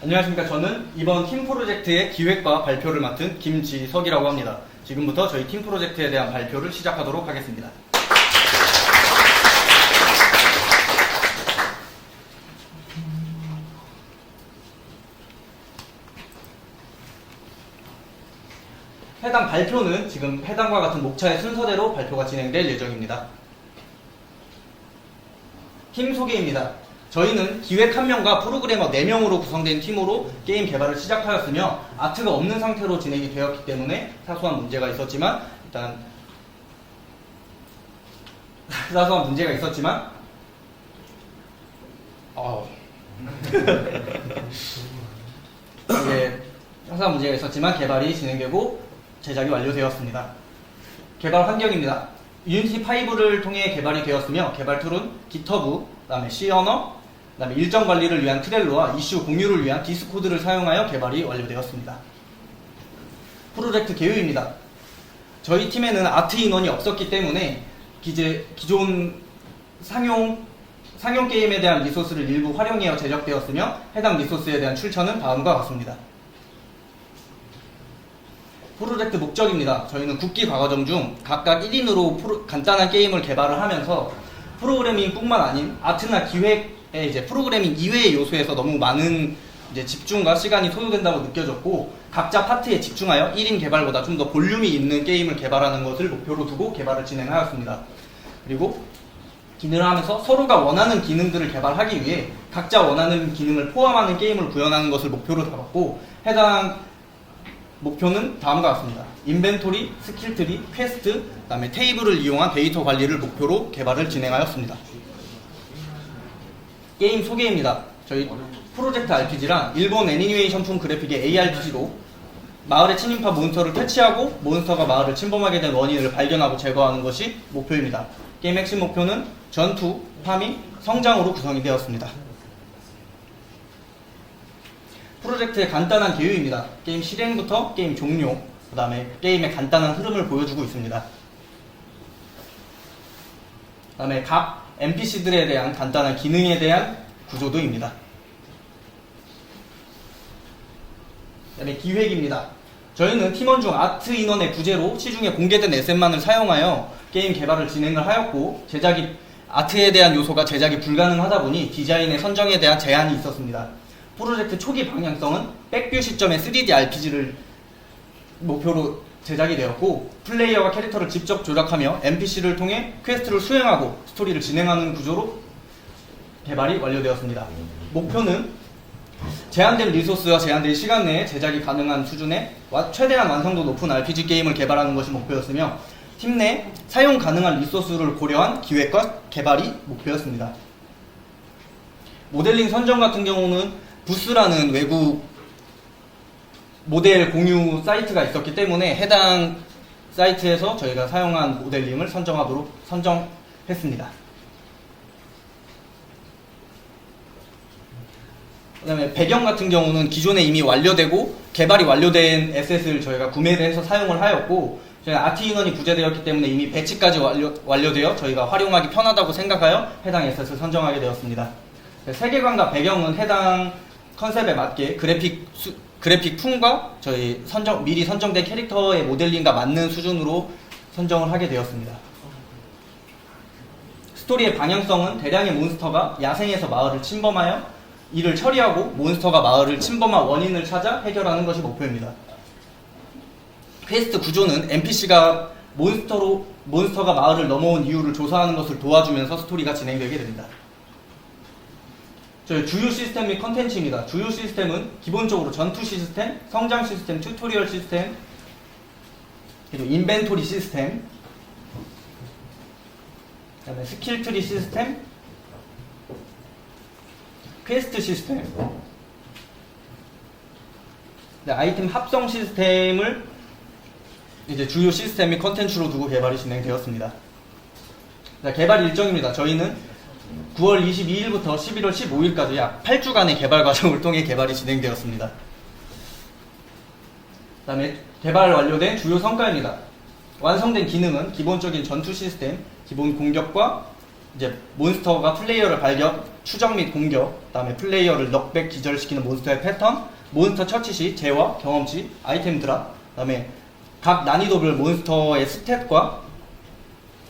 안녕하십니까. 저는 이번 팀 프로젝트의 기획과 발표를 맡은 김지석이라고 합니다. 지금부터 저희 팀 프로젝트에 대한 발표를 시작하도록 하겠습니다. 해당 발표는 지금 해당과 같은 목차의 순서대로 발표가 진행될 예정입니다. 팀 소개입니다. 저희는 기획 1명과 프로그래머 4명으로 구성된 팀으로 게임 개발을 시작하였으며 아트가 없는 상태로 진행이 되었기 때문에 사소한 문제가 있었지만 개발이 진행되고 제작이 완료되었습니다. 개발 환경입니다. 유니티 5를 통해 개발이 되었으며 개발 툴은 GitHub, 그다음에 C 언어, 그다음에 일정 관리를 위한 트렐로와 이슈 공유를 위한 디스코드를 사용하여 개발이 완료되었습니다. 프로젝트 계획입니다. 저희 팀에는 아트 인원이 없었기 때문에 기존 상용 게임에 대한 리소스를 일부 활용하여 제작되었으며 해당 리소스에 대한 출처는 다음과 같습니다. 프로젝트 목적입니다. 저희는 국기 과과정 중 각각 1인으로 간단한 게임을 개발을 하면서 프로그래밍뿐만 아닌 아트나 기획의 프로그래밍 이외의 요소에서 너무 많은 집중과 시간이 소요된다고 느껴졌고 각자 파트에 집중하여 1인 개발보다 좀 더 볼륨이 있는 게임을 개발하는 것을 목표로 두고 개발을 진행하였습니다. 그리고 기능을 하면서 서로가 원하는 기능들을 개발하기 위해 각자 원하는 기능을 포함하는 게임을 구현하는 것을 목표로 잡았고 해당 목표는 다음과 같습니다. 인벤토리, 스킬트리, 퀘스트, 그다음에 테이블을 이용한 데이터 관리를 목표로 개발을 진행하였습니다. 게임 소개입니다. 저희 프로젝트 RPG란 일본 애니메이션풍 그래픽의 ARPG로 마을에 침입한 몬스터를 퇴치하고 몬스터가 마을을 침범하게 된 원인을 발견하고 제거하는 것이 목표입니다. 게임 핵심 목표는 전투, 파밍, 성장으로 구성이 되었습니다. 프로젝트의 간단한 계획입니다. 게임 실행부터 게임 종료, 그 다음에 게임의 간단한 흐름을 보여주고 있습니다. 그 다음에 각 NPC들에 대한 간단한 기능에 대한 구조도입니다. 그 다음에 기획입니다. 저희는 팀원 중 아트 인원의 부재로 시중에 공개된 에셋만을 사용하여 게임 개발을 진행을 하였고 아트에 대한 요소가 제작이 불가능하다 보니 디자인의 선정에 대한 제한이 있었습니다. 프로젝트 초기 방향성은 백뷰 시점의 3D RPG를 목표로 제작이 되었고 플레이어가 캐릭터를 직접 조작하며 NPC를 통해 퀘스트를 수행하고 스토리를 진행하는 구조로 개발이 완료되었습니다. 목표는 제한된 리소스와 제한된 시간 내에 제작이 가능한 수준의 최대한 완성도 높은 RPG 게임을 개발하는 것이 목표였으며 팀 내 사용 가능한 리소스를 고려한 기획과 개발이 목표였습니다. 모델링 선정 같은 경우는 부스라는 외국 모델 공유 사이트가 있었기 때문에 해당 사이트에서 저희가 사용한 모델링을 선정했습니다. 그 다음에 배경 같은 경우는 기존에 이미 완료되고 개발이 완료된 에셋을 저희가 구매를 해서 사용을 하였고 저희가 아트 인원이 부재되었기 때문에 이미 배치까지 완료되어 저희가 활용하기 편하다고 생각하여 해당 에셋을 선정하게 되었습니다. 세계관과 배경은 해당 컨셉에 맞게 그래픽 품과 저희 미리 선정된 캐릭터의 모델링과 맞는 수준으로 선정을 하게 되었습니다. 스토리의 방향성은 대량의 몬스터가 야생에서 마을을 침범하여 이를 처리하고 몬스터가 마을을 침범한 원인을 찾아 해결하는 것이 목표입니다. 퀘스트 구조는 NPC가 몬스터가 마을을 넘어온 이유를 조사하는 것을 도와주면서 스토리가 진행되게 됩니다. 저희 주요 시스템 및 컨텐츠입니다. 주요 시스템은 기본적으로 전투 시스템, 성장 시스템, 튜토리얼 시스템, 그리고 인벤토리 시스템, 그 다음에 스킬 트리 시스템, 퀘스트 시스템, 아이템 합성 시스템을 이제 주요 시스템 및 컨텐츠로 두고 개발이 진행되었습니다. 개발 일정입니다. 저희는 9월 22일부터 11월 15일까지 약 8주간의 개발 과정을 통해 개발이 진행되었습니다. 그 다음에 개발 완료된 주요 성과입니다. 완성된 기능은 기본적인 전투 시스템, 기본 공격과 이제 몬스터가 플레이어를 발견, 추적 및 공격, 그다음에 플레이어를 넉백 기절시키는 몬스터의 패턴, 몬스터 처치 시 재화, 경험치, 아이템 드랍, 그다음에 각 난이도별 몬스터의 스탯과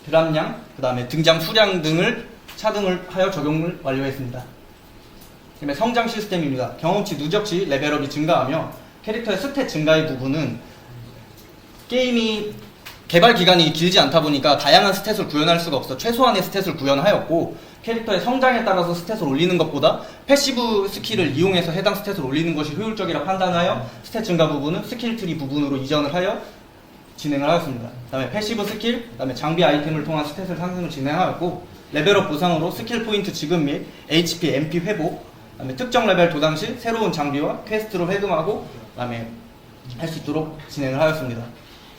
드랍량, 그다음에 등장 수량 등을 차등을 하여 적용을 완료했습니다. 그다음에 성장 시스템입니다. 경험치 누적 시 레벨업이 증가하며 캐릭터의 스탯 증가의 부분은 게임이 개발 기간이 길지 않다 보니까 다양한 스탯을 구현할 수가 없어 최소한의 스탯을 구현하였고, 캐릭터의 성장에 따라서 스탯을 올리는 것보다 패시브 스킬을 이용해서 해당 스탯을 올리는 것이 효율적이라 판단하여 스탯 증가 부분은 스킬 트리 부분으로 이전을 하여 진행을 하였습니다. 그 다음에 패시브 스킬, 그 다음에 장비 아이템을 통한 스탯을 상승을 진행하였고, 레벨업 보상으로 스킬 포인트 지급 및 HP, MP 회복, 그 다음에 특정 레벨 도당 시 새로운 장비와 퀘스트로 회금하고 그 다음에 할 수 있도록 진행을 하였습니다.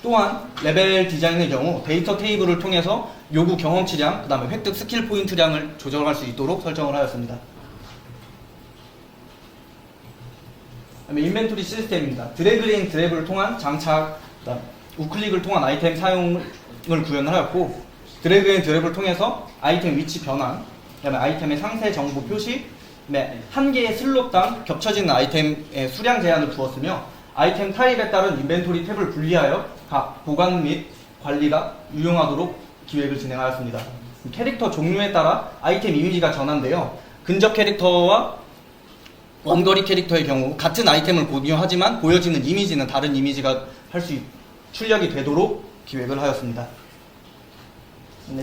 또한 레벨 디자인의 경우 데이터 테이블을 통해서 요구 경험치량, 그 다음에 획득 스킬 포인트량을 조절할 수 있도록 설정을 하였습니다. 그 다음에 인벤토리 시스템입니다. 드래그 앤 드랩을 통한 장착, 그다음 우클릭을 통한 아이템 사용을 구현을 하였고, 드래그 앤 드랩을 통해서 아이템 위치 변환, 그 다음에 아이템의 상세 정보 표시, 한 개의 슬롯당 겹쳐지는 아이템의 수량 제한을 두었으며, 아이템 타입에 따른 인벤토리 탭을 분리하여 각 보관 및 관리가 유용하도록 기획을 진행하였습니다. 캐릭터 종류에 따라 아이템 이미지가 전환되어 근접 캐릭터와 원거리 캐릭터의 경우 같은 아이템을 공유하지만 보여지는 이미지는 다른 이미지가 출력이 되도록 기획을 하였습니다.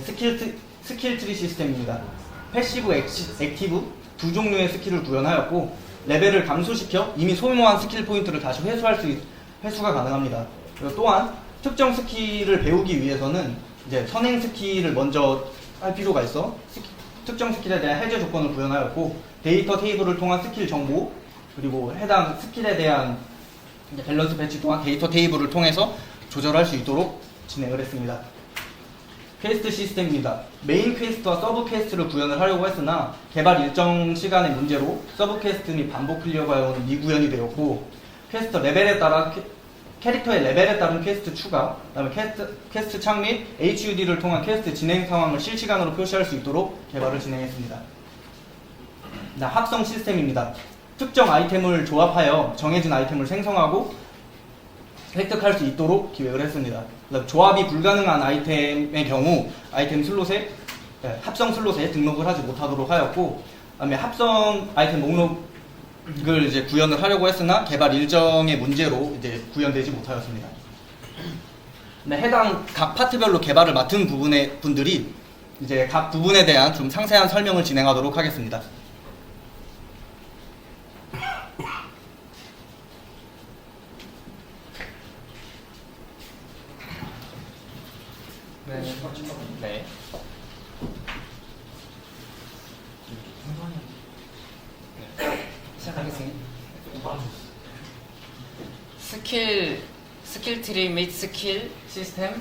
스킬 트리 시스템입니다. 패시브, 액티브 두 종류의 스킬을 구현하였고, 레벨을 감소시켜 이미 소모한 스킬 포인트를 다시 회수가 가능합니다. 그리고 또한 특정 스킬을 배우기 위해서는 이제 선행 스킬을 먼저 할 필요가 있어 특정 스킬에 대한 해제 조건을 구현하였고, 데이터 테이블을 통한 스킬 정보, 그리고 해당 스킬에 대한 밸런스 배치 또한 데이터 테이블을 통해서 조절할 수 있도록 진행을 했습니다. 퀘스트 시스템입니다. 메인 퀘스트와 서브 퀘스트를 구현을 하려고 했으나 개발 일정 시간의 문제로 서브 퀘스트 및 반복 클리어 과정은 미구현이 되었고, 퀘스트 레벨에 따라 캐릭터의 레벨에 따른 퀘스트 추가, 그다음에 퀘스트 창 및 HUD를 통한 퀘스트 진행 상황을 실시간으로 표시할 수 있도록 개발을 진행했습니다. 합성 시스템입니다. 특정 아이템을 조합하여 정해진 아이템을 생성하고 획득할 수 있도록 기획을 했습니다. 조합이 불가능한 아이템의 경우 아이템 슬롯에 합성 슬롯에 등록을 하지 못하도록 하였고, 그다음에 합성 아이템 목록을 이제 구현을 하려고 했으나 개발 일정의 문제로 이제 구현되지 못하였습니다. 해당 각 파트별로 개발을 맡은 분들이 이제 각 부분에 대한 좀 상세한 설명을 진행하도록 하겠습니다. 네. 시작하겠습니다. 스킬 트리 및 스킬 시스템,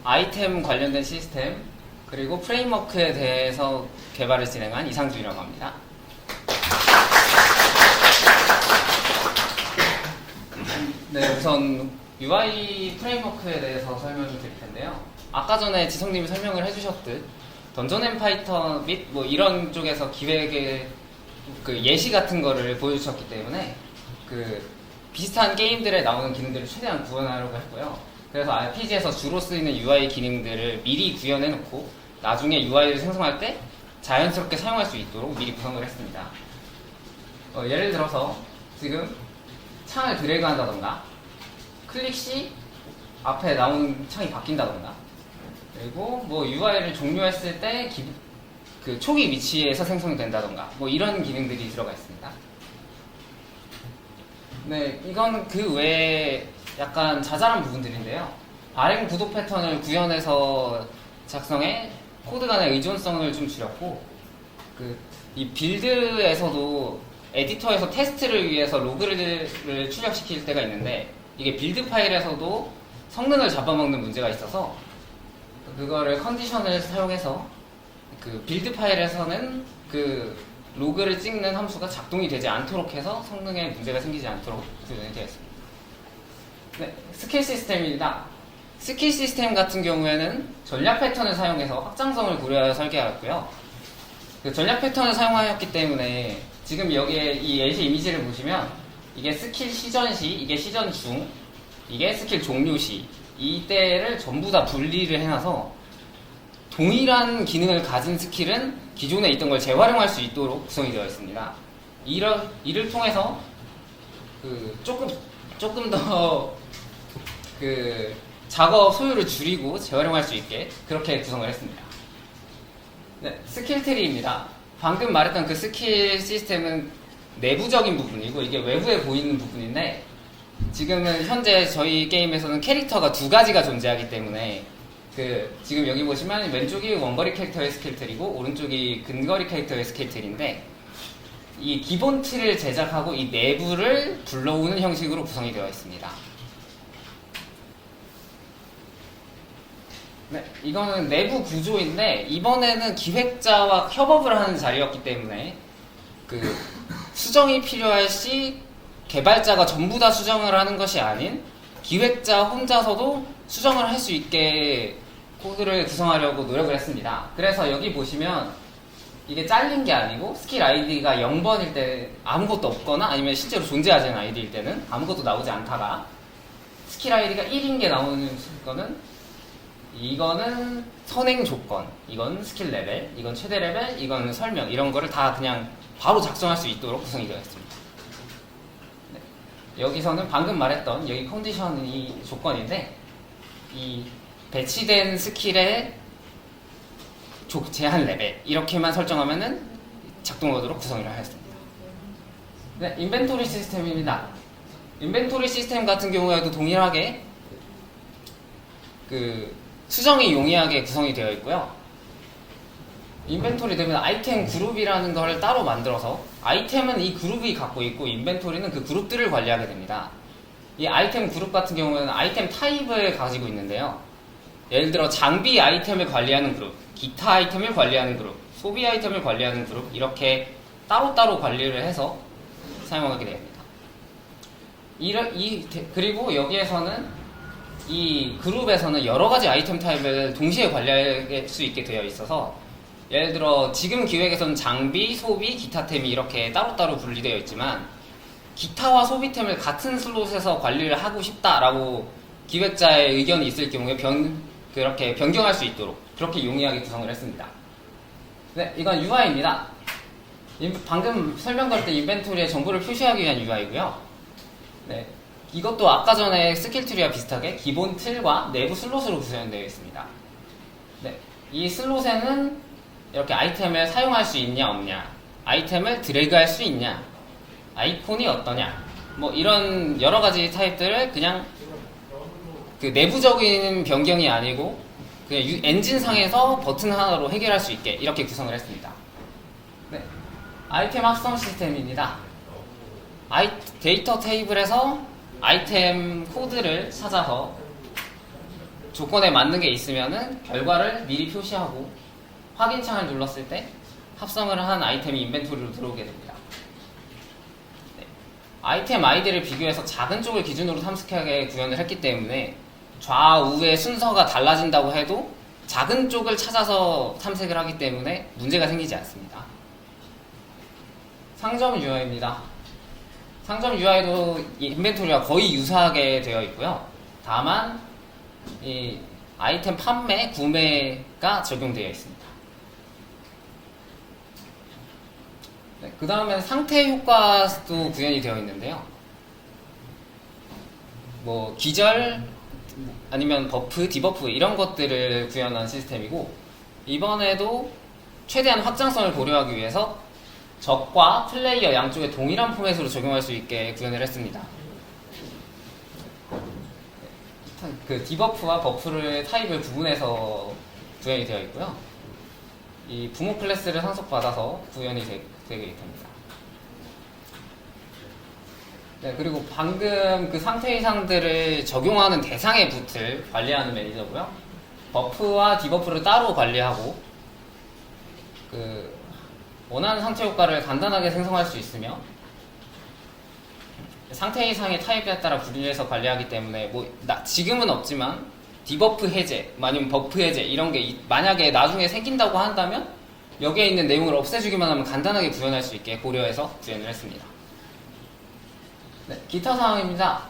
아이템 관련된 시스템, 그리고 프레임워크에 대해서 개발을 진행한 이상준이라고 합니다. 네, 우선 UI 프레임워크에 대해서 설명을 드릴 텐데요. 아까 전에 지성님이 설명을 해주셨듯 던전 앤 파이터 및 뭐 이런 쪽에서 기획의 그 예시 같은 거를 보여주셨기 때문에 그 비슷한 게임들에 나오는 기능들을 최대한 구현하려고 했고요. 그래서 RPG에서 주로 쓰이는 UI 기능들을 미리 구현해 놓고 나중에 UI를 생성할 때 자연스럽게 사용할 수 있도록 미리 구성을 했습니다. 예를 들어서 지금 창을 드래그 한다던가, 클릭 시 앞에 나오는 창이 바뀐다던가, 그리고 뭐 UI를 종료했을 때 그 초기 위치에서 생성이 된다던가, 뭐 이런 기능들이 들어가 있습니다. 네, 이건 그 외에 약간 자잘한 부분들인데요. 발행 구도 패턴을 구현해서 작성해 코드 간의 의존성을 좀 줄였고, 이 빌드에서도 에디터에서 테스트를 위해서 로그를 출력시킬 때가 있는데, 이게 빌드 파일에서도 성능을 잡아먹는 문제가 있어서 그거를 컨디션을 사용해서 그 빌드 파일에서는 그 로그를 찍는 함수가 작동이 되지 않도록 해서 성능에 문제가 생기지 않도록 구현이 되어 있습니다. 네, 스킬 시스템입니다. 스킬 시스템 같은 경우에는 전략 패턴을 사용해서 확장성을 고려하여 설계하였고요. 그 전략 패턴을 사용하였기 때문에 지금 여기에 이 예시 이미지를 보시면 이게 스킬 시전 시, 이게 시전 중, 이게 스킬 종료 시, 이때를 전부 다 분리를 해놔서 동일한 기능을 가진 스킬은 기존에 있던 걸 재활용할 수 있도록 구성이 되어 있습니다. 이를 통해서 조금 더 작업 소요를 줄이고 재활용할 수 있게 그렇게 구성을 했습니다. 네, 스킬 트리입니다. 방금 말했던 그 스킬 시스템은 내부적인 부분이고 이게 외부에 보이는 부분인데 지금은 현재 저희 게임에서는 캐릭터가 두 가지가 존재하기 때문에 지금 여기 보시면 왼쪽이 원거리 캐릭터의 스킬 트리고 오른쪽이 근거리 캐릭터의 스킬 트리인데 이 기본 틀을 제작하고 이 내부를 불러오는 형식으로 구성이 되어 있습니다. 네, 이거는 내부 구조인데 이번에는 기획자와 협업을 하는 자리였기 때문에 수정이 필요할 시 개발자가 전부 다 수정을 하는 것이 아닌 기획자 혼자서도 수정을 할 수 있게 코드를 구성하려고 노력을 했습니다. 그래서 여기 보시면 이게 잘린 게 아니고 스킬 아이디가 0번일 때 아무것도 없거나 아니면 실제로 존재하지 않은 아이디일 때는 아무것도 나오지 않다가 스킬 아이디가 1인 게 나오는 거는 이거는 선행 조건, 이건 스킬 레벨, 이건 최대 레벨, 이건 설명 이런 거를 다 그냥 바로 작성할 수 있도록 구성이 되어 있습니다. 네. 여기서는 방금 말했던 여기 컨디션이 조건인데 이 배치된 스킬의 제한 레벨 이렇게만 설정하면은 작동하도록 구성을 하였습니다. 네, 인벤토리 시스템입니다. 인벤토리 시스템 같은 경우에도 동일하게 수정이 용이하게 구성이 되어 있고요. 인벤토리 되면 아이템 그룹이라는 걸 따로 만들어서 아이템은 이 그룹이 갖고 있고 인벤토리는 그 그룹들을 관리하게 됩니다. 이 아이템 그룹 같은 경우에는 아이템 타입을 가지고 있는데요. 예를 들어 장비 아이템을 관리하는 그룹, 기타 아이템을 관리하는 그룹, 소비 아이템을 관리하는 그룹 이렇게 따로따로 관리를 해서 사용하게 됩니다. 그리고 여기에서는 이 그룹에서는 여러 가지 아이템 타입을 동시에 관리할 수 있게 되어 있어서 예를 들어 지금 기획에서는 장비, 소비, 기타템이 이렇게 따로따로 분리되어 있지만 기타와 소비템을 같은 슬롯에서 관리를 하고 싶다라고 기획자의 의견이 있을 경우에 그렇게 변경할 수 있도록 그렇게 용이하게 구성을 했습니다. 네, 이건 UI입니다. 방금 설명드릴 때 인벤토리에 정보를 표시하기 위한 UI고요. 네, 이것도 아까 전에 스킬 트리와 비슷하게 기본 틀과 내부 슬롯으로 구성되어 있습니다. 네, 이 슬롯에는 이렇게 아이템을 사용할 수 있냐 없냐, 아이템을 드래그할 수 있냐, 아이콘이 어떠냐, 뭐 이런 여러 가지 타입들을 그냥 내부적인 변경이 아니고 그냥 엔진상에서 버튼 하나로 해결할 수 있게 이렇게 구성을 했습니다. 네, 아이템 합성 시스템입니다. 데이터 테이블에서 아이템 코드를 찾아서 조건에 맞는 게 있으면은 결과를 미리 표시하고 확인창을 눌렀을 때 합성을 한 아이템이 인벤토리로 들어오게 됩니다. 네. 아이템 아이디를 비교해서 작은 쪽을 기준으로 탐색하게 구현을 했기 때문에 좌우의 순서가 달라진다고 해도 작은 쪽을 찾아서 탐색을 하기 때문에 문제가 생기지 않습니다. 상점 UI입니다. 상점 UI도 인벤토리와 거의 유사하게 되어 있고요. 다만 이 아이템 판매, 구매가 적용되어 있습니다. 네, 그 다음에 상태 효과도 구현이 되어 있는데요. 뭐 기절 아니면 버프, 디버프 이런 것들을 구현한 시스템이고 이번에도 최대한 확장성을 고려하기 위해서 적과 플레이어 양쪽에 동일한 포맷으로 적용할 수 있게 구현을 했습니다. 디버프와 버프를 타입을 구분해서 구현이 되어 있고요. 이 부모 클래스를 상속받아서 구현이 되게 됩니다. 네, 그리고 방금 그 상태 이상들을 적용하는 대상의 붓을 관리하는 매니저고요. 버프와 디버프를 따로 관리하고 원하는 상태 효과를 간단하게 생성할 수 있으며 상태 이상의 타입에 따라 분류해서 관리하기 때문에 지금은 없지만 디버프 해제, 아니면 버프 해제 이런 게 만약에 나중에 생긴다고 한다면 여기에 있는 내용을 없애주기만 하면 간단하게 구현할 수 있게 고려해서 구현을 했습니다. 네, 기타 사항입니다.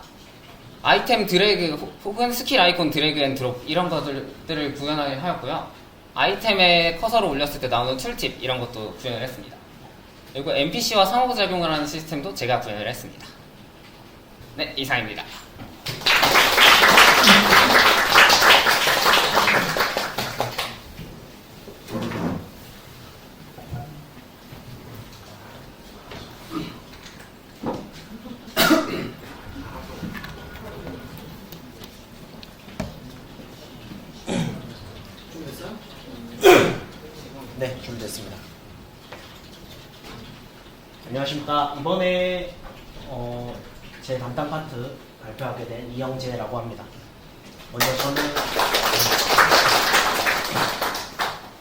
아이템 드래그 혹은 스킬 아이콘 드래그 앤 드롭 이런 것들을 구현하였고요. 아이템에 커서를 올렸을 때 나오는 툴팁 이런 것도 구현을 했습니다. 그리고 NPC와 상호작용을 하는 시스템도 제가 구현을 했습니다. 네, 이상입니다. 네, 준비됐습니다. 안녕하십니까. 이번에 제 담당 파트 발표하게 된 이영재라고 합니다.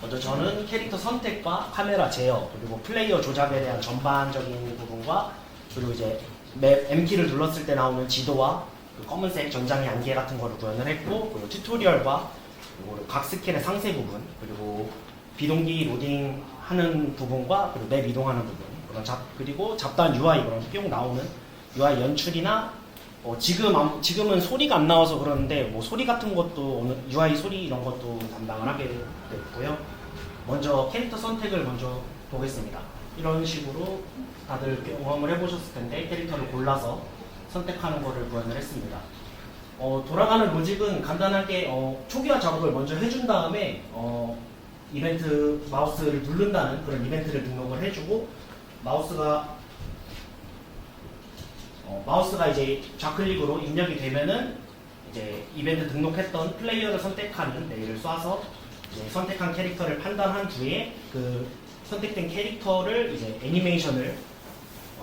먼저 저는 캐릭터 선택과 카메라 제어, 그리고 플레이어 조작에 대한 전반적인 부분과, 그리고 이제 맵 M키를 눌렀을 때 나오는 지도와 그 검은색 전장의 안개 같은 거를 구현을 했고, 그리고 튜토리얼과 그리고 각 스킬의 상세 부분, 그리고 비동기 로딩 하는 부분과 그리고 맵 이동하는 부분, 그리고 잡다한 UI, 그런 뿅 나오는 UI 연출이나 지금은 소리가 안 나와서 그러는데 뭐 소리 같은 것도 UI 소리 이런 것도 담당을 하게 됐고요. 먼저 캐릭터 선택을 먼저 보겠습니다. 이런 식으로 다들 경험을 해보셨을 텐데 캐릭터를 골라서 선택하는 거를 구현을 했습니다. 돌아가는 로직은 간단하게 초기화 작업을 먼저 해준 다음에 이벤트 마우스를 누른다는 그런 이벤트를 등록을 해주고, 마우스가 이제 좌클릭으로 입력이 되면은 이제 이벤트 등록했던 플레이어를 선택하는 레일을 쏴서 이제 선택한 캐릭터를 판단한 뒤에 그 선택된 캐릭터를 이제 애니메이션을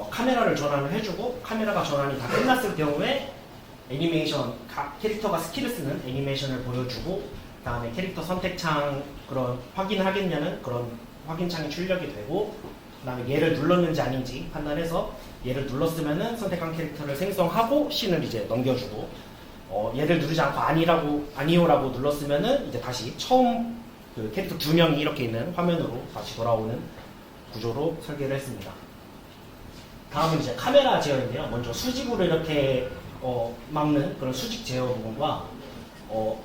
카메라를 전환을 해주고, 카메라가 전환이 다 끝났을 경우에 애니메이션 캐릭터가 스킬을 쓰는 애니메이션을 보여주고, 그 다음에 캐릭터 선택창 그런 확인하겠냐는 그런 확인창이 출력이 되고, 그 다음에 얘를 눌렀는지 아닌지 판단해서 얘를 눌렀으면은 선택한 캐릭터를 생성하고 씬을 이제 넘겨주고, 얘를 누르지 않고 아니요라고 눌렀으면은 이제 다시 처음 그 캐릭터 2명이 이렇게 있는 화면으로 다시 돌아오는 구조로 설계를 했습니다. 다음은 이제 카메라 제어인데요. 먼저 수직으로 이렇게 막는 그런 수직 제어 부분과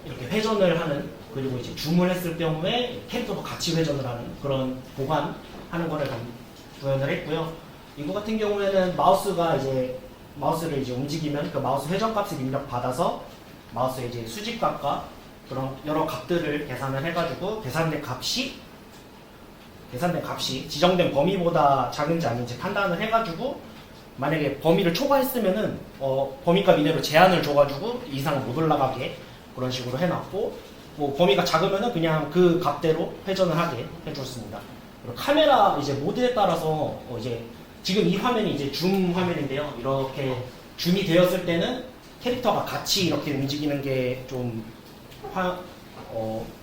이렇게 회전을 하는, 그리고 이제 줌을 했을 경우에 캐릭터도 같이 회전을 하는 그런 보관하는 거를 구현을 했고요. 이거 같은 경우에는 마우스를 이제 움직이면 그 마우스 회전값을 입력받아서 마우스의 이제 수직각과 그런 여러 각들을 계산을 해가지고 계산된 값이 지정된 범위보다 작은지 아닌지 판단을 해가지고, 만약에 범위를 초과했으면은 범위값 이내로 제한을 줘가지고 이상 못 올라가게 그런 식으로 해놨고, 뭐 범위가 작으면은 그냥 그 값대로 회전을 하게 해줬습니다. 그리고 카메라 이제 모드에 따라서 이제 지금 이 화면이 이제 줌 화면인데요. 이렇게 줌이 되었을 때는 캐릭터가 같이 이렇게 움직이는 게 좀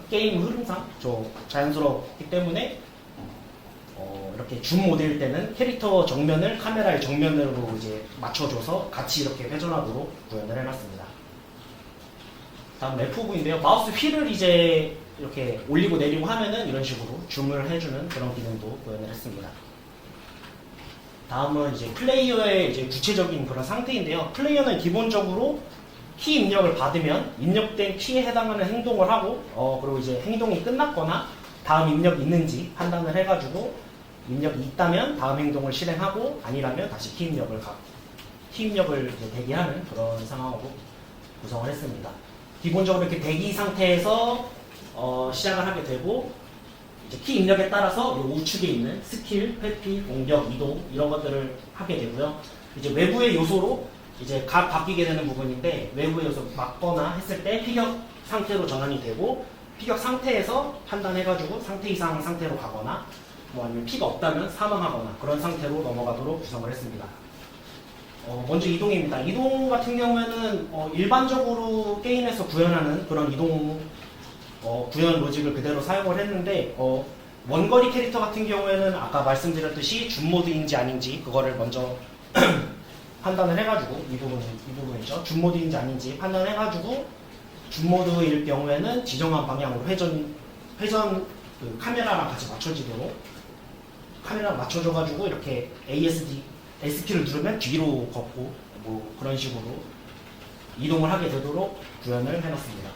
게임 흐름상 좀 자연스럽기 때문에 이렇게 줌 모드일 때는 캐릭터 정면을 카메라의 정면으로 이제 맞춰줘서 같이 이렇게 회전하도록 구현을 해놨습니다. 다음 FOV인데요. 마우스 휠을 이제 이렇게 올리고 내리고 하면은 이런 식으로 줌을 해주는 그런 기능도 구현을 했습니다. 다음은 이제 플레이어의 이제 구체적인 그런 상태인데요. 플레이어는 기본적으로 키 입력을 받으면 입력된 키에 해당하는 행동을 하고, 그리고 이제 행동이 끝났거나 다음 입력이 있는지 판단을 해가지고, 입력이 있다면 다음 행동을 실행하고, 아니라면 다시 키 입력을 이제 대기하는 그런 상황으로 구성을 했습니다. 기본적으로 이렇게 대기 상태에서 시작을 하게 되고, 이제 키 입력에 따라서 이 우측에 있는 스킬, 회피, 공격, 이동 이런 것들을 하게 되고요. 이제 외부의 요소로 이제 각 바뀌게 되는 부분인데, 외부의 요소 막거나 했을 때 피격 상태로 전환이 되고, 피격 상태에서 판단해가지고 상태 이상 상태로 가거나, 뭐 아니면 피가 없다면 사망하거나 그런 상태로 넘어가도록 구성을 했습니다. 먼저 이동입니다. 이동 같은 경우에는 일반적으로 게임에서 구현하는 그런 이동 구현 로직을 그대로 사용을 했는데, 원거리 캐릭터 같은 경우에는 아까 말씀드렸듯이 줌 모드인지 아닌지 그거를 먼저 판단을 해가지고, 이 부분이죠. 줌 모드인지 아닌지 판단을 해가지고 줌 모드일 경우에는 지정한 방향으로 회전 그 카메라랑 같이 맞춰지도록 카메라랑 맞춰져가지고 이렇게 S키를 누르면 뒤로 걷고 뭐 그런 식으로 이동을 하게 되도록 구현을 해놨습니다.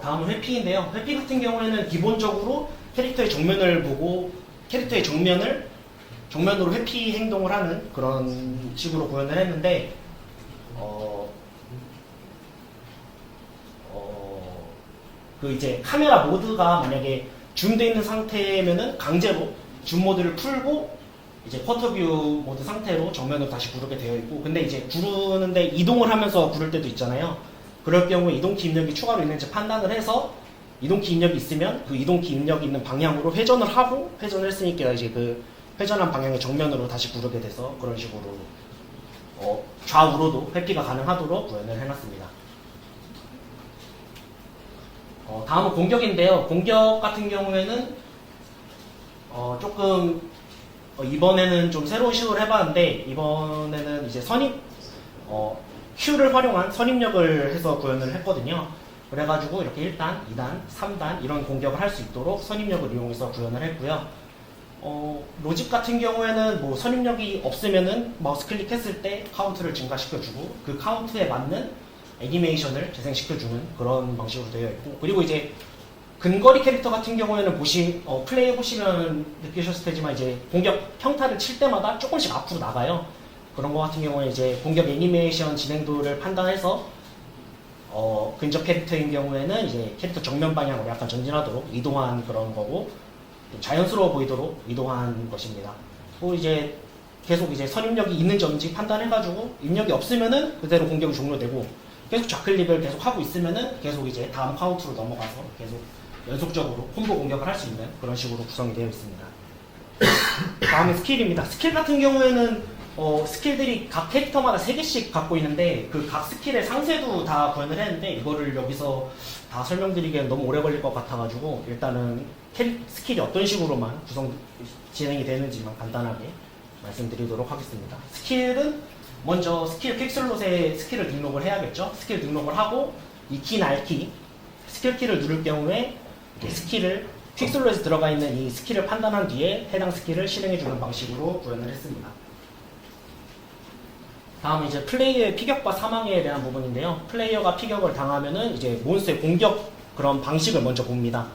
다음은 회피인데요. 회피 같은 경우에는 기본적으로 캐릭터의 정면을 보고 캐릭터의 정면으로 회피 행동을 하는 그런 식으로 구현을 했는데 그 이제 카메라 모드가 만약에 줌돼 있는 상태면은 강제로 줌 모드를 풀고 이제 쿼터뷰 모드 상태로 정면으로 다시 구르게 되어 있고, 근데 이제 구르는데 이동을 하면서 구를 때도 있잖아요. 그럴 경우에 이동키 입력이 추가로 있는지 판단을 해서 이동키 입력이 있으면 그 이동키 입력이 있는 방향으로 회전을 하고, 회전을 했으니까 이제 그 회전한 방향의 정면으로 다시 구르게 돼서 그런 식으로 좌우로도 회피가 가능하도록 구현을 해놨습니다. 다음은 공격인데요. 공격 같은 경우에는 조금 이번에는 좀 새로운 시도를 해봤는데, 이번에는 이제 Q를 활용한 선입력을 해서 구현을 했거든요. 그래가지고 이렇게 1단, 2단, 3단 이런 공격을 할 수 있도록 선입력을 이용해서 구현을 했고요. 로직 같은 경우에는 뭐 선입력이 없으면은 마우스 클릭했을 때 카운트를 증가시켜주고 그 카운트에 맞는 애니메이션을 재생시켜주는 그런 방식으로 되어 있고, 그리고 이제 근거리 캐릭터 같은 경우에는 플레이해 보시면 느끼셨을 테지만 이제 공격 평타를 칠 때마다 조금씩 앞으로 나가요. 그런 거 같은 경우에 이제 공격 애니메이션 진행도를 판단해서 근접 캐릭터인 경우에는 이제 캐릭터 정면 방향으로 약간 전진하도록 이동한 그런 거고, 자연스러워 보이도록 이동한 것입니다. 또 이제 계속 이제 선입력이 있는지 없는지 판단해가지고 입력이 없으면은 그대로 공격이 종료되고, 계속 좌클릭을 계속 하고 있으면은 계속 이제 다음 카운트로 넘어가서 계속 연속적으로 콤보 공격을 할 수 있는 그런 식으로 구성이 되어 있습니다. 다음은 스킬입니다. 스킬 같은 경우에는 스킬들이 각 캐릭터마다 3개씩 갖고 있는데 그 각 스킬의 상세도 다 구현을 했는데 이거를 여기서 다 설명드리기엔 너무 오래 걸릴 것 같아가지고 일단은 스킬이 어떤 식으로만 진행이 되는지만 간단하게 말씀드리도록 하겠습니다. 스킬은 먼저 스킬 퀵슬롯에 스킬을 등록을 해야겠죠. 스킬 등록을 하고 이 키나 R키 스킬 키를 누를 경우에 스킬을 퀵슬롯에 들어가 있는 이 스킬을 판단한 뒤에 해당 스킬을 실행해주는 방식으로 구현을 했습니다. 다음은 이제 플레이어의 피격과 사망에 대한 부분인데요. 플레이어가 피격을 당하면은 이제 몬스터의 공격 그런 방식을 먼저 봅니다.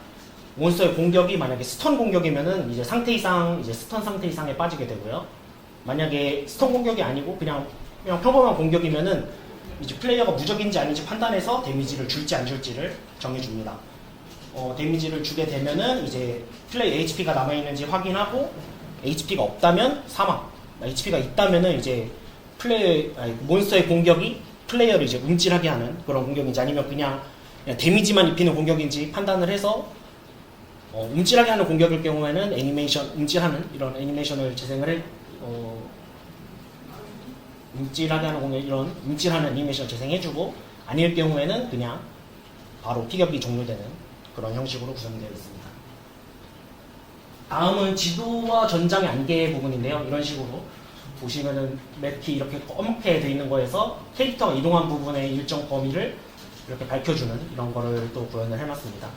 몬스터의 공격이 만약에 스턴 공격이면은 이제 상태 이상, 이제 스턴 상태 이상에 빠지게 되고요. 만약에 스턴 공격이 아니고 그냥 평범한 공격이면은 이제 플레이어가 무적인지 아닌지 판단해서 데미지를 줄지 안 줄지를 정해줍니다. 데미지를 주게 되면은 이제 플레이 HP가 남아있는지 확인하고 HP가 없다면 사망, HP가 있다면은 이제 몬스터의 공격이 플레이어를 이제 움찔하게 하는 그런 공격인지 아니면 그냥 데미지만 입히는 공격인지 판단을 해서 움찔하게 하는 공격일 경우에는 움찔하는 이런 애니메이션을 재생을 움찔하게 하는 공격 이런 움찔하는 애니메이션을 재생해주고, 아닐 경우에는 그냥 바로 피격이 종료되는 그런 형식으로 구성되어 있습니다. 다음은 지도와 전장의 안개 부분인데요. 이런 식으로 보시면은 맵이 이렇게 검게 되어 있는 거에서 캐릭터가 이동한 부분의 일정 범위를 이렇게 밝혀주는 이런 거를 또 구현을 해놨습니다.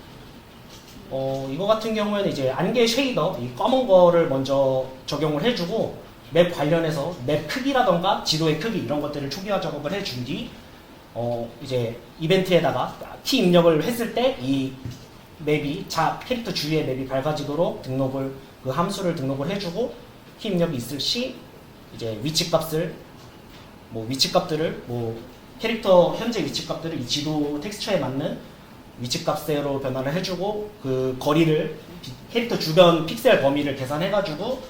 이거 같은 경우에는 이제 안개 쉐이더, 이 검은 거를 먼저 적용을 해주고 맵 관련해서 맵 크기라던가 지도의 크기 이런 것들을 초기화 작업을 해준 뒤 이제 이벤트에다가 키 입력을 했을 때 이 맵이 캐릭터 주위의 맵이 밝아지도록 그 함수를 등록을 해주고, 키 입력이 있을 시 이제 위치값들을 캐릭터 현재 위치값들을 이 지도 텍스처에 맞는 위치값으로 변화를 해주고 그 거리를 캐릭터 주변 픽셀 범위를 계산해가지고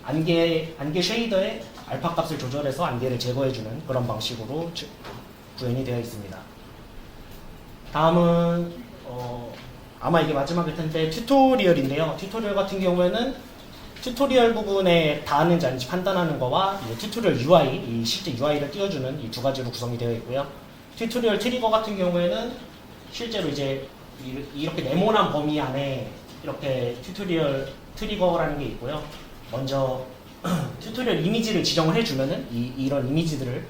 안개 쉐이더의 알파 값을 조절해서 안개를 제거해주는 그런 방식으로 구현이 되어 있습니다. 다음은 아마 이게 마지막일 텐데 튜토리얼인데요. 튜토리얼 같은 경우에는 튜토리얼 부분에 닿았는지 아닌지 판단하는 거와 튜토리얼 UI, 실제 UI를 띄워주는 이 두 가지로 구성이 되어 있고요. 튜토리얼 트리거 같은 경우에는 실제로 이제 이렇게 네모난 범위 안에 이렇게 튜토리얼 트리거라는 게 있고요. 먼저 튜토리얼 이미지를 지정을 해주면은 이런 이미지들을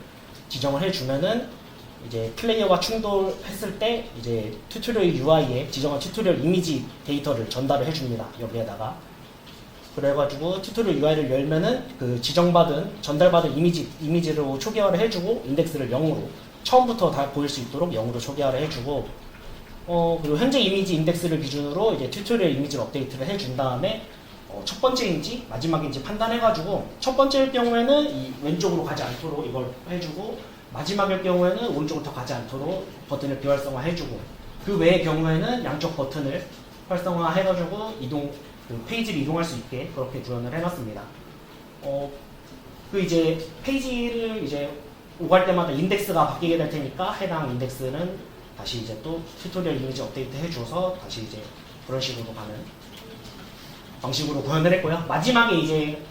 지정을 해주면은 이제 플레이어와 충돌했을 때 이제 튜토리얼 UI에 지정한 튜토리얼 이미지 데이터를 전달을 해줍니다. 여기에다가 그래가지고 튜토리얼 UI를 열면은 그 지정받은 전달받은 이미지로 초기화를 해주고 인덱스를 0으로 처음부터 다 보일 수 있도록 0으로 초기화를 해주고 그리고 현재 이미지 인덱스를 기준으로 이제 튜토리얼 이미지를 업데이트를 해준 다음에 첫 번째인지 마지막인지 판단해가지고 첫 번째일 경우에는 이 왼쪽으로 가지 않도록 이걸 해주고 마지막일 경우에는 오른쪽으로 더 가지 않도록 버튼을 비활성화 해주고 그 외의 경우에는 양쪽 버튼을 활성화 해가지고 그 페이지를 이동할 수 있게 그렇게 구현을 해놨습니다. 그 이제 페이지를 이제 오갈 때마다 인덱스가 바뀌게 될 테니까 해당 인덱스는 다시 이제 또 튜토리얼 이미지 업데이트 해줘서 다시 이제 그런 식으로 가는 방식으로 구현을 했고요. 마지막에 이제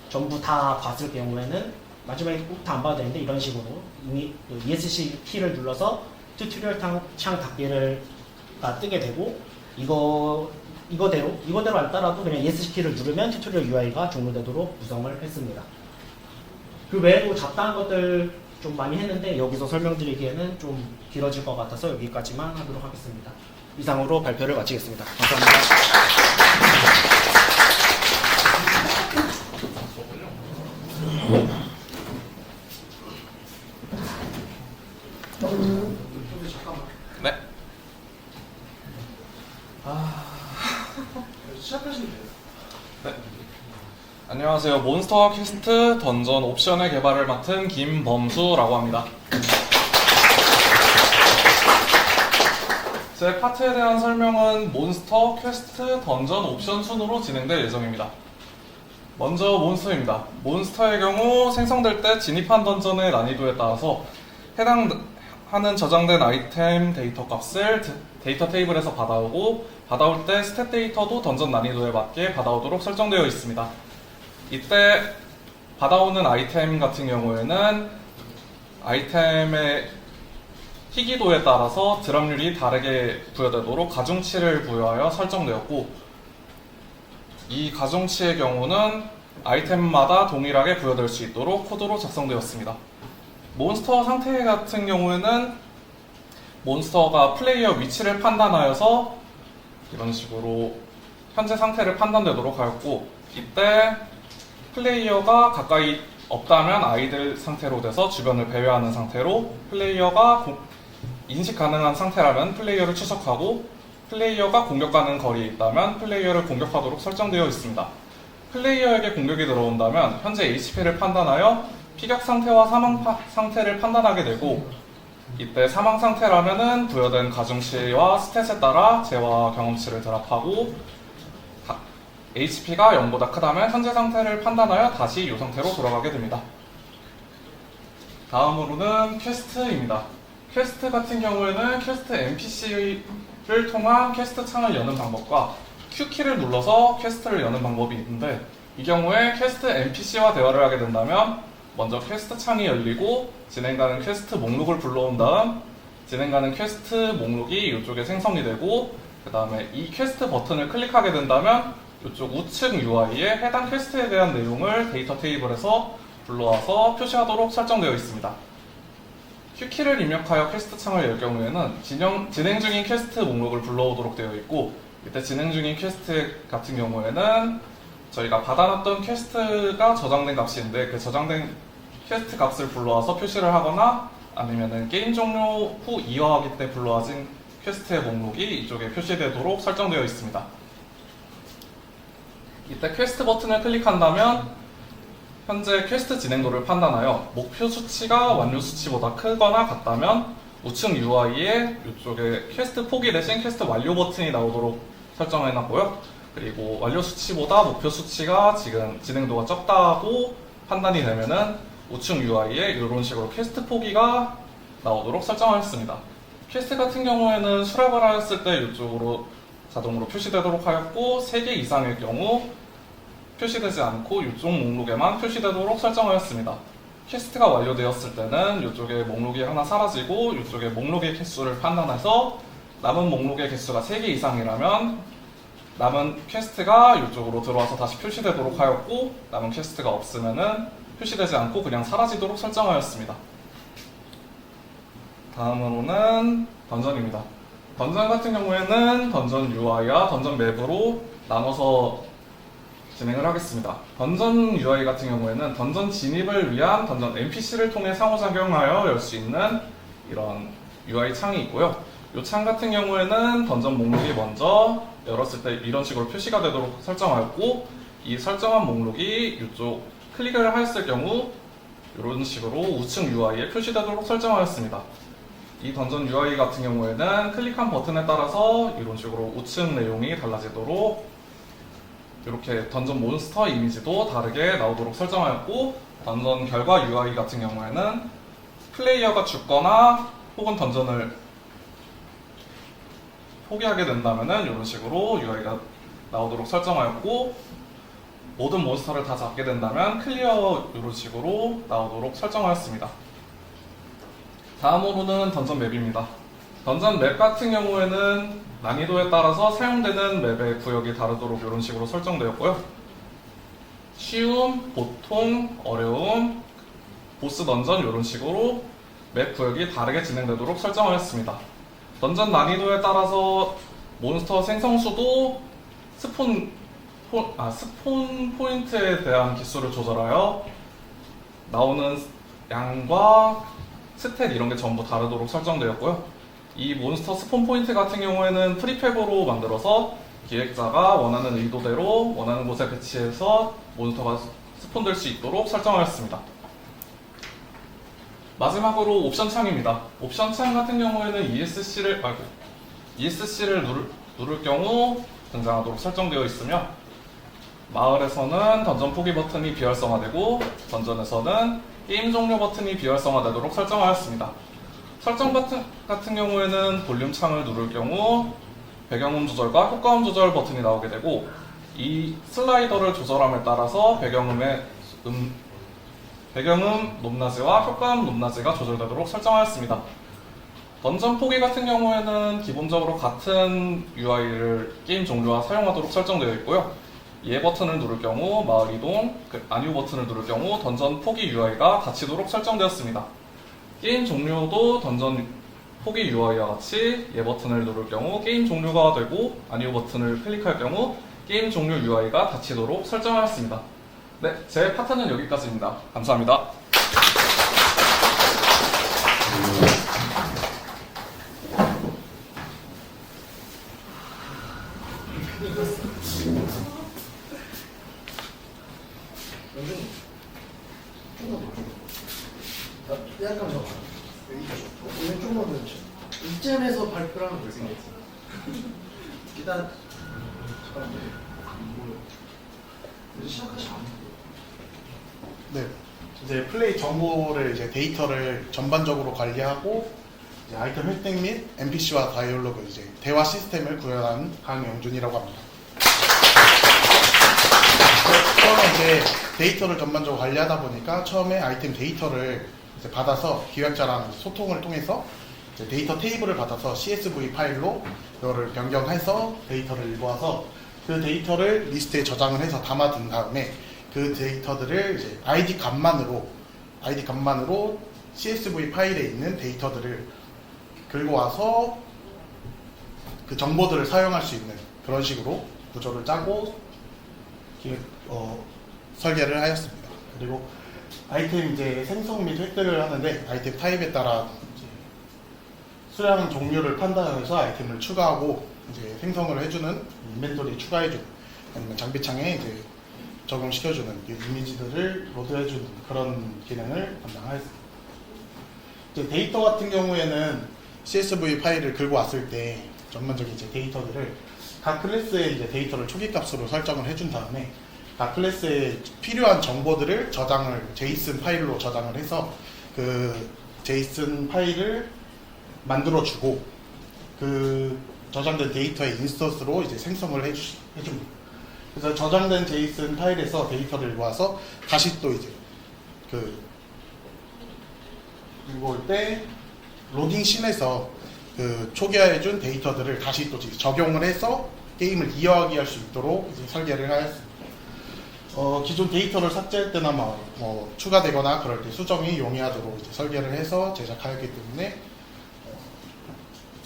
전부 다 봤을 경우에는 마지막에 꼭 다 안 봐도 되는데 이런 식으로 이미 ESC 키를 눌러서 튜토리얼 창 닫기가 뜨게 되고 이거대로 안 따라도 그냥 ESC 키를 누르면 튜토리얼 UI가 종료되도록 구성을 했습니다. 그 외에도 잡다한 것들 좀 많이 했는데 여기서 설명드리기에는 좀 길어질 것 같아서 여기까지만 하도록 하겠습니다. 이상으로 발표를 마치겠습니다. 감사합니다. 네. 시작하시면 돼요. 네. 안녕하세요. 몬스터 퀘스트 던전 옵션의 개발을 맡은 김범수라고 합니다. 제 파트에 대한 설명은 몬스터 퀘스트 던전 옵션 순으로 진행될 예정입니다. 먼저 몬스터입니다. 몬스터의 경우 생성될 때 진입한 던전의 난이도에 따라서 해당하는 저장된 아이템 데이터 값을 데이터 테이블에서 받아오고 받아올 때 스탯 데이터도 던전 난이도에 맞게 받아오도록 설정되어 있습니다. 이때 받아오는 아이템 같은 경우에는 아이템의 희귀도에 따라서 드랍률이 다르게 부여되도록 가중치를 부여하여 설정되었고 이 가중치의 경우는 아이템마다 동일하게 부여될 수 있도록 코드로 작성되었습니다. 몬스터 상태 같은 경우에는 몬스터가 플레이어 위치를 판단하여서 이런 식으로 현재 상태를 판단되도록 하였고 이때 플레이어가 가까이 없다면 아이들 상태로 돼서 주변을 배회하는 상태로 플레이어가 인식 가능한 상태라면 플레이어를 추적하고 플레이어가 공격 가능 거리에 있다면 플레이어를 공격하도록 설정되어 있습니다. 플레이어에게 공격이 들어온다면 현재 HP를 판단하여 피격 상태와 사망 상태를 판단하게 되고 이때 사망 상태라면은 부여된 가중치와 스탯에 따라 재화 경험치를 드랍하고 HP가 0보다 크다면 현재 상태를 판단하여 다시 이 상태로 돌아가게 됩니다. 다음으로는 퀘스트입니다. 퀘스트 같은 경우에는 퀘스트 NPC를 통한 퀘스트 창을 여는 방법과 Q키를 눌러서 퀘스트를 여는 방법이 있는데 이 경우에 퀘스트 NPC와 대화를 하게 된다면 먼저 퀘스트 창이 열리고 진행가는 퀘스트 목록을 불러온 다음 진행가는 퀘스트 목록이 이쪽에 생성이 되고 그 다음에 이 퀘스트 버튼을 클릭하게 된다면 이쪽 우측 UI에 해당 퀘스트에 대한 내용을 데이터 테이블에서 불러와서 표시하도록 설정되어 있습니다. Q키를 입력하여 퀘스트 창을 열 경우에는 진행 중인 퀘스트 목록을 불러오도록 되어 있고 이때 진행 중인 퀘스트 같은 경우에는 저희가 받아놨던 퀘스트가 저장된 값인데 그 저장된 퀘스트 값을 불러와서 표시를 하거나 아니면은 게임 종료 후 2화하기 때 불러와진 퀘스트의 목록이 이쪽에 표시되도록 설정되어 있습니다. 이때 퀘스트 버튼을 클릭한다면 현재 퀘스트 진행도를 판단하여 목표 수치가 완료 수치보다 크거나 같다면 우측 UI에 이쪽에 퀘스트 포기 대신 퀘스트 완료 버튼이 나오도록 설정해놨고요. 그리고 완료 수치보다 목표 수치가 지금 진행도가 적다고 판단이 되면은 우측 UI에 이런 식으로 퀘스트 포기가 나오도록 설정하였습니다. 퀘스트 같은 경우에는 수락을 하였을 때 이쪽으로 자동으로 표시되도록 하였고 3개 이상의 경우 표시되지 않고 이쪽 목록에만 표시되도록 설정하였습니다. 퀘스트가 완료되었을 때는 이쪽에 목록이 하나 사라지고 이쪽에 목록의 개수를 판단해서 남은 목록의 개수가 3개 이상이라면 남은 퀘스트가 이쪽으로 들어와서 다시 표시되도록 하였고 남은 퀘스트가 없으면은 표시되지 않고 그냥 사라지도록 설정하였습니다. 다음으로는 던전입니다. 던전 같은 경우에는 던전 UI와 던전 맵으로 나눠서 진행을 하겠습니다. 던전 UI 같은 경우에는 던전 진입을 위한 던전 NPC를 통해 상호작용하여 열 수 있는 이런 UI 창이 있고요. 이 창 같은 경우에는 던전 목록이 먼저 열었을 때 이런 식으로 표시가 되도록 설정하였고, 이 설정한 목록이 이쪽 클릭을 했을 경우 이런 식으로 우측 UI에 표시되도록 설정하였습니다. 이 던전 UI 같은 경우에는 클릭한 버튼에 따라서 이런 식으로 우측 내용이 달라지도록 이렇게 던전 몬스터 이미지도 다르게 나오도록 설정하였고, 던전 결과 UI 같은 경우에는 플레이어가 죽거나 혹은 던전을 포기하게 된다면 이런 식으로 UI가 나오도록 설정하였고, 모든 몬스터를 다 잡게 된다면 클리어 이런 식으로 나오도록 설정하였습니다. 다음으로는 던전 맵입니다. 던전 맵 같은 경우에는 난이도에 따라서 사용되는 맵의 구역이 다르도록 이런 식으로 설정되었고요. 쉬움, 보통, 어려움, 보스 던전 이런 식으로 맵 구역이 다르게 진행되도록 설정하였습니다. 던전 난이도에 따라서 몬스터 생성수도 스폰 포인트에 대한 기수를 조절하여 나오는 양과 스탯 이런 게 전부 다르도록 설정되었고요. 이 몬스터 스폰 포인트 같은 경우에는 프리팹으로 만들어서 기획자가 원하는 의도대로 원하는 곳에 배치해서 몬스터가 스폰될 수 있도록 설정하였습니다. 마지막으로 옵션 창입니다. 옵션 창 같은 경우에는 ESC를 누를 경우 등장하도록 설정되어 있으며, 마을에서는 던전 포기 버튼이 비활성화되고 던전에서는 게임 종료 버튼이 비활성화되도록 설정하였습니다. 설정 버튼 같은 경우에는 볼륨 창을 누를 경우 배경음 조절과 효과음 조절 버튼이 나오게 되고, 이 슬라이더를 조절함에 따라서 배경음 높낮이와 효과음 높낮이가 조절되도록 설정하였습니다. 던전 포기 같은 경우에는 기본적으로 같은 UI를 게임 종료와 사용하도록 설정되어 있고요. 예 버튼을 누를 경우 마을 이동, 아니오 버튼을 누를 경우 던전 포기 UI가 닫히도록 설정되었습니다. 게임 종료도 던전 포기 UI와 같이 예 버튼을 누를 경우 게임 종료가 되고, 아니오 버튼을 클릭할 경우 게임 종료 UI가 닫히도록 설정하였습니다. 네, 제 파트는 여기까지입니다. 감사합니다. 약간 더 왼쪽만 더 이쯤에서 발표를 하면 될것 같아요. 일단 시작하시면 네, 이제 플레이 정보를 이제 데이터를 전반적으로 관리하고 이제 아이템 획득 및 NPC와 다이얼로그 이제 대화 시스템을 구현한 강영준이라고 합니다. 처음에 이제 데이터를 전반적으로 관리하다 보니까 처음에 아이템 데이터를 이제 받아서 기획자랑 소통을 통해서 이제 데이터 테이블을 받아서 CSV 파일로 그거를 변경해서 데이터를 모아서 그 데이터를 리스트에 저장을 해서 담아둔 다음에 그 데이터들을 이제 ID 값만으로 CSV 파일에 있는 데이터들을 긁어 와서 그 정보들을 사용할 수 있는 그런 식으로 구조를 짜고 설계를 하였습니다. 그리고 아이템 이제 생성 및 획득을 하는데 아이템 타입에 따라 이제 수량 종류를 판단해서 아이템을 추가하고 이제 생성을 해주는 인벤토리 추가해주는 아니면 장비창에 이제 적용시켜주는 이미지들을 로드해주는 그런 기능을 담당하였습니다. 이제 데이터 같은 경우에는 CSV 파일을 긁고 왔을 때 전반적인 이제 데이터들을 각 클래스의 이제 데이터를 초기값으로 설정을 해준 다음에 각 클래스에 필요한 정보들을 제이슨 파일로 저장을 해서 그 제이슨 파일을 만들어주고 그 저장된 데이터의 인스턴스로 이제 생성을 해줍니다. 그래서 저장된 제이슨 파일에서 데이터를 모아서 다시 또 이제 그리고 올 때 로딩 씬에서 그 초기화해준 데이터들을 다시 또 적용을 해서 게임을 이어가게 할 수 있도록 이제 설계를 하였습니다. 기존 데이터를 삭제할 때나 뭐 추가되거나 그럴 때 수정이 용이하도록 이제 설계를 해서 제작하였기 때문에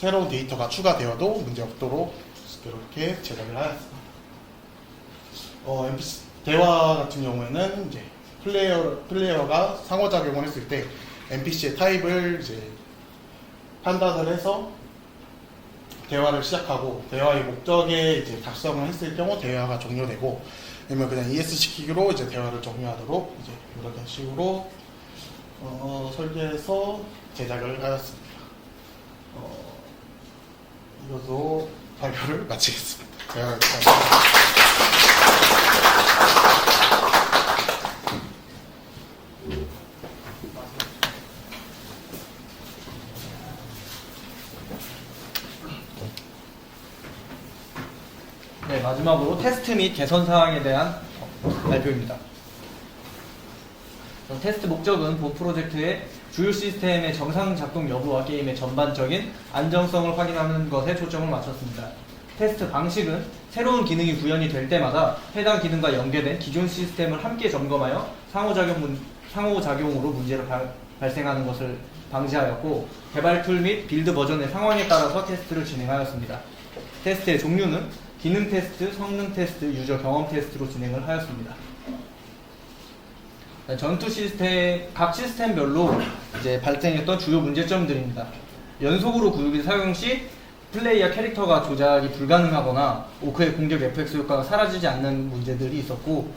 새로운 데이터가 추가되어도 문제없도록 이렇게 제작을 하였습니다. NPC 대화 같은 경우에는 이제 플레이어가 상호작용을 했을 때 NPC의 타입을 이제 판단을 해서 대화를 시작하고 대화의 목적에 이제 달성을 했을 경우 대화가 종료되고 아니면 그냥 ES 시키기로 이제 대화를 종료하도록 이제 이런 식으로 설계해서 제작을 하였습니다. 이것으로 발표를 마치겠습니다. 네, 마지막으로 테스트 및 개선 사항에 대한 발표입니다. 테스트 목적은 본 프로젝트의 주요 시스템의 정상 작동 여부와 게임의 전반적인 안정성을 확인하는 것에 초점을 맞췄습니다. 테스트 방식은 새로운 기능이 구현이 될 때마다 해당 기능과 연계된 기존 시스템을 함께 점검하여 상호작용으로 문제를 발생하는 것을 방지하였고, 개발 툴 및 빌드 버전의 상황에 따라서 테스트를 진행하였습니다. 테스트의 종류는 기능 테스트, 성능 테스트, 유저 경험 테스트로 진행을 하였습니다. 전투 시스템, 각 시스템별로 이제 발생했던 주요 문제점들입니다. 연속으로 구역을 사용 시 플레이어 캐릭터가 조작이 불가능하거나 오크의 공격 FX 효과가 사라지지 않는 문제들이 있었고,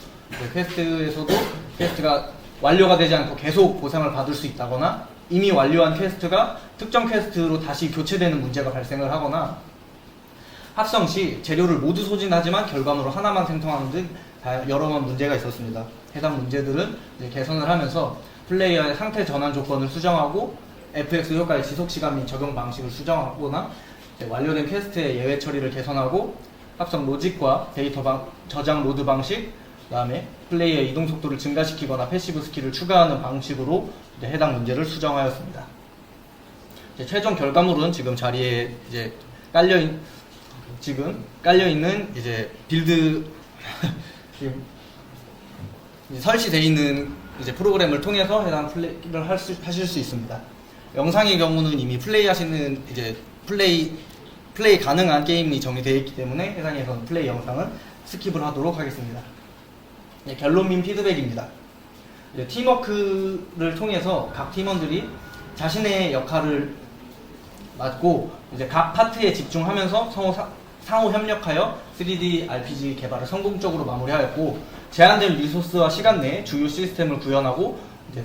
퀘스트에서도 퀘스트가 완료가 되지 않고 계속 보상을 받을 수 있다거나 이미 완료한 퀘스트가 특정 퀘스트로 다시 교체되는 문제가 발생을 하거나 합성 시 재료를 모두 소진하지만 결과물로 하나만 생성하는 등 여러 문제가 있었습니다. 해당 문제들은 이제 개선을 하면서 플레이어의 상태 전환 조건을 수정하고 FX 효과의 지속 시간 및 적용 방식을 수정하거나 완료된 퀘스트의 예외 처리를 개선하고 합성 로직과 데이터 저장 로드 방식, 그다음에 플레이어의 이동 속도를 증가시키거나 패시브 스킬을 추가하는 방식으로 이제 해당 문제를 수정하였습니다. 최종 결과물은 지금 자리에 이제 깔려 있는 이제 빌드 설치되어 있는 이제 프로그램을 통해서 해당 플레이를 하실 수 있습니다. 영상의 경우는 이미 플레이하시는 이제 플레이 가능한 게임이 정리되어 있기 때문에 해당에서는 플레이 영상은 스킵을 하도록 하겠습니다. 네, 결론 및 피드백입니다. 이제 팀워크를 통해서 각 팀원들이 자신의 역할을 맡고 이제 각 파트에 집중하면서 상호 협력하여 3D RPG 개발을 성공적으로 마무리하였고, 제한된 리소스와 시간 내에 주요 시스템을 구현하고 이제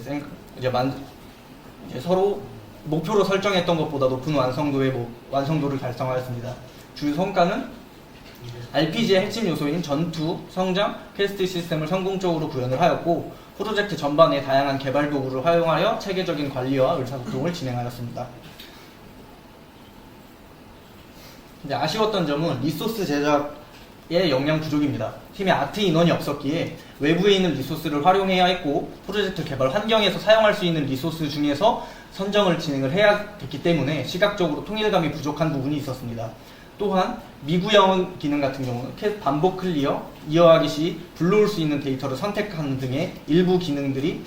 서로 목표로 설정했던 것보다 높은 완성도를 달성하였습니다. 주요 성과는 RPG의 핵심 요소인 전투, 성장, 퀘스트 시스템을 성공적으로 구현을 하였고, 프로젝트 전반에 다양한 개발 도구를 활용하여 체계적인 관리와 의사소통을 진행하였습니다. 이제 아쉬웠던 점은 리소스 제작의 역량 부족입니다. 팀에 아트 인원이 없었기에 외부에 있는 리소스를 활용해야 했고, 프로젝트 개발 환경에서 사용할 수 있는 리소스 중에서 선정을 진행을 해야 됐기 때문에 시각적으로 통일감이 부족한 부분이 있었습니다. 또한 미구형 기능 같은 경우는 반복 클리어, 이어가기 시 불러올 수 있는 데이터를 선택하는 등의 일부 기능들이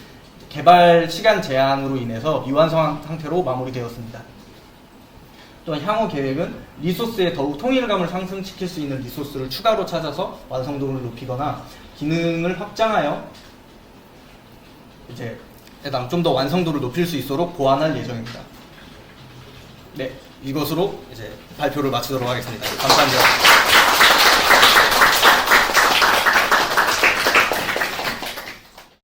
개발 시간 제한으로 인해서 미완성한 상태로 마무리되었습니다. 또한 향후 계획은 리소스에 더욱 통일감을 상승시킬 수 있는 리소스를 추가로 찾아서 완성도를 높이거나 기능을 확장하여 이제 좀 더 완성도를 높일 수 있도록 보완할 예정입니다. 네, 이것으로 이제 발표를 마치도록 하겠습니다. 감사합니다.